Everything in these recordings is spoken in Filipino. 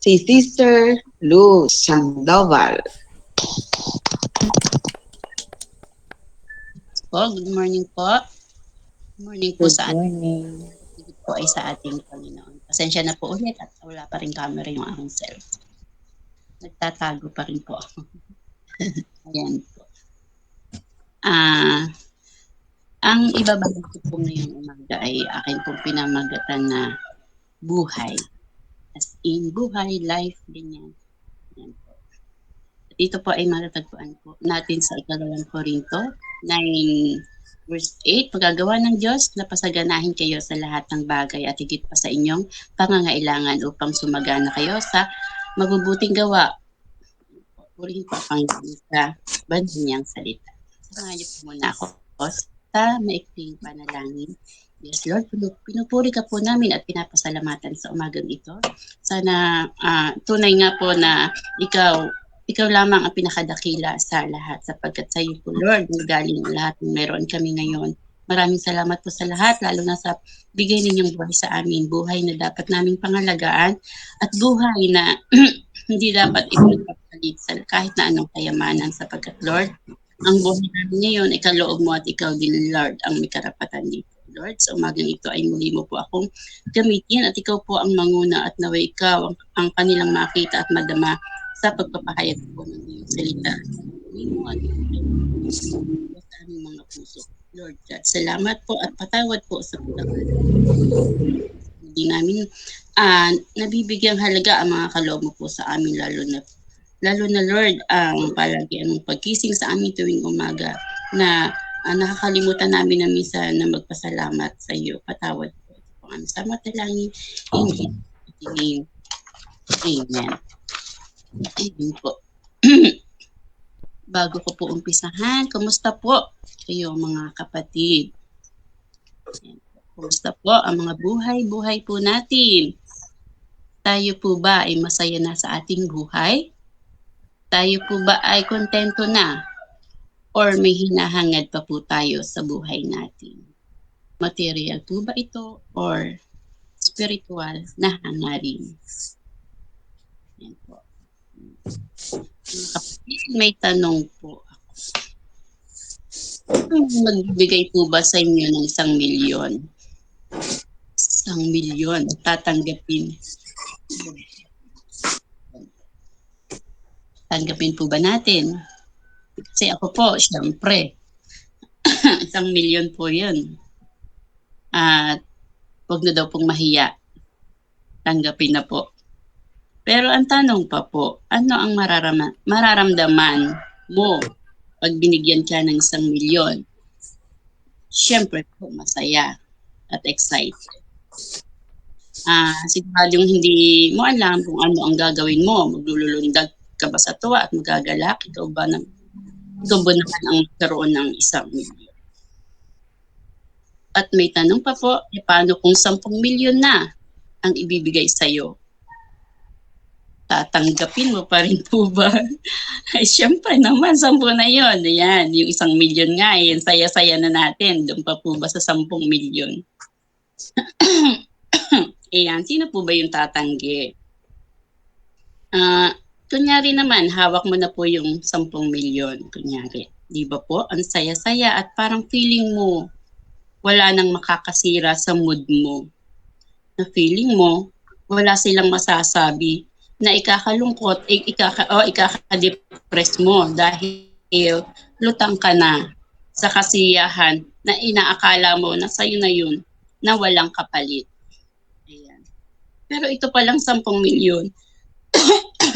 si Sister Luz Sandoval. Good morning po. Good morning po Good sa ating morning. higit po ay sa ating Panginoon. Pasensya na po ulit at wala pa rin camera yung aking self. Nagtatago pa rin po ako. Ayan po. Ang ibabalik ko po ngayong umaga ay akin pong pinamagatan na buhay. As in, buhay, life, ganyan. Ayan po. At ito po ay matatagpuan po natin sa ikalawang Korinto 9 verse 8. Pagkagawa ng Diyos na pasaganahin kayo sa lahat ng bagay at higit pa sa inyong pangangailangan upang sumagana kayo sa mabubuting gawa. Purihin po ang Panginoon sa banal niyang salita. Samahan niyo po muna ako sa maikling panalangin. Yes, Lord, pinupuri ka po namin at pinapasalamatan sa umagang ito. Sana tunay nga po na ikaw lamang ang pinakadakila sa lahat sapagkat sa iyo po, Lord, galing lahat ng meron kami ngayon. Maraming salamat po sa lahat, lalo na sa bigay ninyong buhay sa amin. Buhay na dapat naming pangalagaan at buhay na hindi dapat ipagpapalit sa kahit na anong kayamanan sapagkat, Lord, ang buhay namin ngayon, ikaloob mo at ikaw din, Lord, ang may karapatan dito. Lord, sa umagang ito ay muli mo po akong gamitin at ikaw po ang manguna at naway ikaw ang kanilang makita at madama sa pagpapahayag po ng iyong salita. Muli mo at sa aming mga puso. Lord God, salamat po at patawad po sa pagkakataon. Hindi namin nabibigyang halaga ang mga kaloob mo po sa amin, lalo na Lord, ang palagi ang pagkising sa amin tuwing umaga na nakakalimutan namin na minsan na magpasalamat sa iyo. Patawad po. Ito po ang sama talangin. In Jesus' name. Amen. Amen po. Bago ko po umpisahan, kumusta po kayo mga kapatid? Kumusta po ang mga buhay po natin? Tayo po ba ay masaya na sa ating buhay? Tayo po ba ay kontento na? Or may hinahangad pa po tayo sa buhay natin? Material po ba ito? Or spiritual na hangarin? Yan po. Mga kapatid, may tanong po ako. Magbibigay po ba sa inyo ng 1,000,000? 1,000,000 tatanggapin. Tanggapin po ba natin? Kasi ako po, syempre, 1,000,000 po yun. At huwag na daw pong mahiya. Tanggapin na po. Pero ang tanong pa po, ano ang mararamdaman mo pag binigyan ka ng 1,000,000? Syempre po, masaya at excited. Siguradong hindi mo alam kung ano ang gagawin mo. Maglulundag ka ba sa tuwa at magagalak? Ikaw ba naman ang magkaroon ng 1,000,000? At may tanong pa po, paano kung 10,000,000 na ang ibibigay sa'yo? Tatanggapin mo pa rin po ba? Ay, syempre naman, 10 na yun. Ayan, yung 1,000,000 nga, yung saya-saya na natin. Doon pa po ba sa 10,000,000? Ayan, sino po ba yung tatanggi? Kunyari naman, hawak mo na po yung 10,000,000. Kunyari, di ba po? Ang saya-saya at parang feeling mo, wala nang makakasira sa mood mo. Na feeling mo, wala silang masasabi na ikakalungkot, ikaka-depress mo dahil lutang ka na sa kasiyahan na inaakala mo na sa'yo na yun, na walang kapalit. Ayan. Pero ito palang 10,000,000,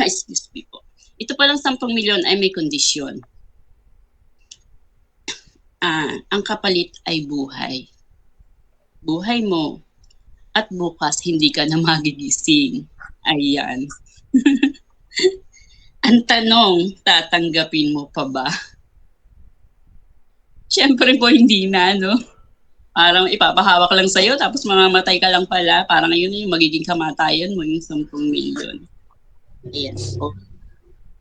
excuse me po, ito palang 10,000,000 ay may kondisyon. Ang kapalit ay buhay. Buhay mo. At bukas hindi ka na magigising. Ayan. Ang tanong, tatanggapin mo pa ba? Siyempre po hindi na, no? Parang ipapahawak lang sa'yo tapos mamamatay ka lang pala. Parang yun yung magiging kamatayan mo, yung 10,000,000. Ayan po.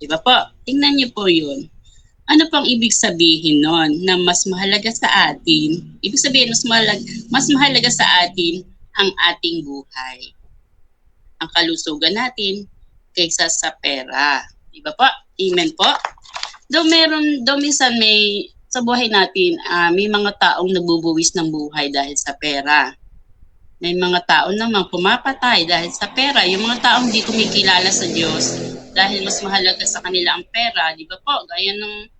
Diba po? Tingnan niyo po yun. Ano pang ibig sabihin nun na mas mahalaga sa atin? Ibig sabihin, mas mahalaga sa atin ang ating buhay. ang kalusugan natin kaysa sa pera. Diba po? Amen po? Though minsan sa buhay natin, may mga taong nagbubuwis ng buhay dahil sa pera. May mga tao naman pumapatay dahil sa pera. Yung mga taong hindi kumikilala sa Diyos dahil mas mahalaga sa kanila ang pera. Di ba po? Gaya ng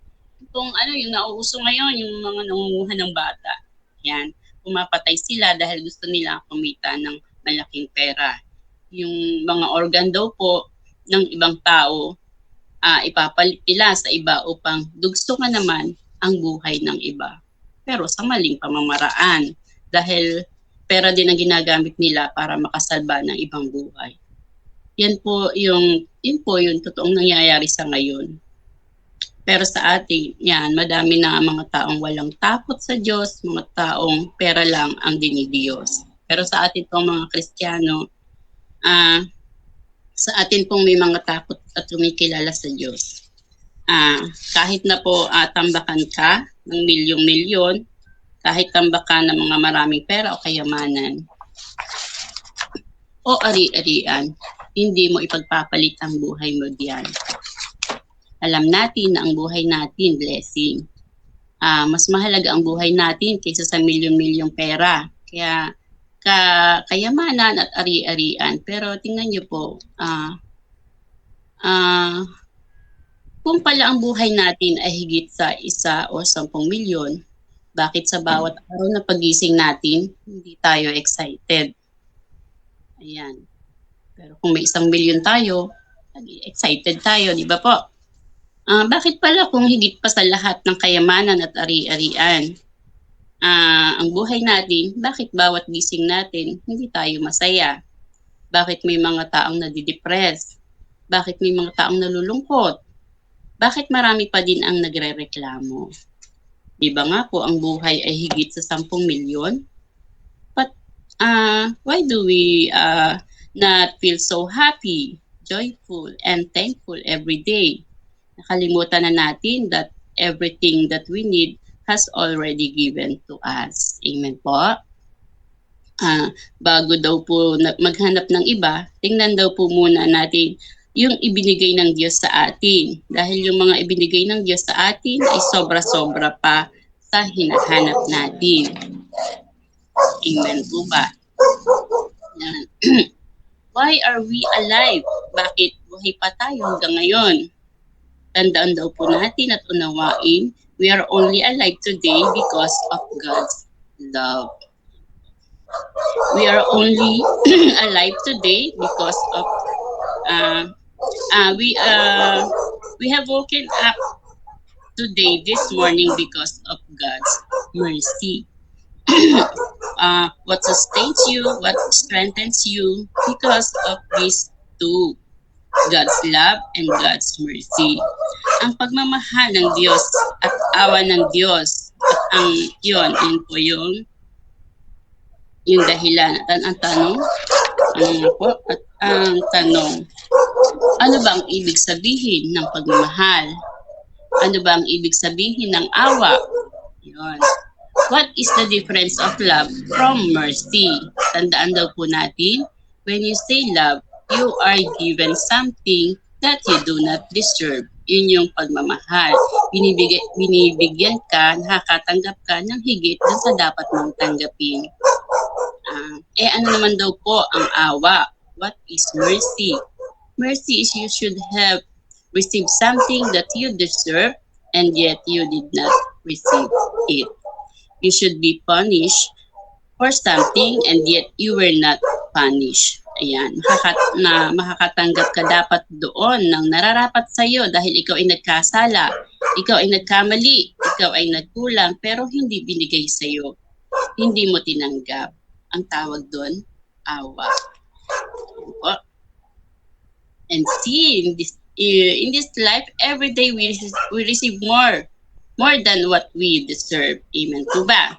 yung nauuso ngayon, yung mga nangunguha ng bata. Yan. Pumapatay sila dahil gusto nila kumita ng malaking pera. Yung mga organ daw po ng ibang tao, ipapalit nila sa iba upang dugtungan naman ang buhay ng iba. Pero sa maling pamamaraan dahil pera din ang ginagamit nila para makasalba ng ibang buhay. Yun po yung totoong nangyayari sa ngayon. Pero sa atin, yan, madami na mga taong walang takot sa Diyos, mga taong pera lang ang dinidiyos. Pero sa atin pong mga Kristiyano, sa atin pong may mga takot at kumikilala sa Diyos. Kahit na po tambakan ka ng milyong-milyon, kahit tambakan ng mga maraming pera o kayamanan, o ari-arian, hindi mo ipagpapalit ang buhay mo diyan. Alam natin na ang buhay natin, blessing. Mas mahalaga ang buhay natin kaysa sa milyong-milyong pera. Kaya kayamanan at ari-arian. Pero tingnan niyo po, kung pala ang buhay natin ay higit sa 1 o 10 milyon, bakit sa bawat araw na pagising natin, hindi tayo excited? Ayan. Pero kung may 1 milyon tayo, excited tayo, di ba po? Bakit pala kung higit pa sa lahat ng kayamanan at ari-arian, ang buhay natin, bakit bawat gising natin, hindi tayo masaya? Bakit may mga taong nadidepress? Bakit may mga taong nalulungkot? Bakit marami pa din ang nagrereklamo? Di ba nga po, ang buhay ay higit sa 10 milyon? But why do we not feel so happy, joyful, and thankful every day? Nakalimutan na natin that everything that we need has already given to us. Amen po? Bago daw po maghanap ng iba, tingnan daw po muna natin yung ibinigay ng Diyos sa atin. Dahil yung mga ibinigay ng Diyos sa atin ay sobra-sobra pa sa hinahanap natin. Amen po ba? Why are we alive? Bakit buhay pa tayo hanggang ngayon? Tandaan daw po natin at unawain, we are only alive today because of God's love. We are only alive today because of we have woken up today this morning because of God's mercy. What sustains you, what strengthens you because of these two, God's love and God's mercy. Ang pagmamahal ng Diyos at awa ng Diyos at yun po yung dahilan. At ang tanong, ano ba ang ibig sabihin ng pagmamahal? Ano ba ang ibig sabihin ng awa? Yun. What is the difference of love from mercy? Tandaan daw po natin, when you say love, you are given something that you do not deserve. Yun yung pagmamahal. Binibigyan ka, nakakatanggap ka ng higit dun sa dapat mong tanggapin. Ano naman daw po ang awa? What is mercy? Mercy is you should have received something that you deserve and yet you did not receive it. You should be punished for something and yet you were not punished. Ayan, makakatanggap ka dapat doon ng nararapat sa iyo dahil ikaw ay nagkasala, ikaw ay nagkamali, ikaw ay nagkulang pero hindi binigay sa iyo. Hindi mo tinanggap. Ang tawag doon, awa. And see, in this life, every day we receive more than what we deserve. Amen po ba?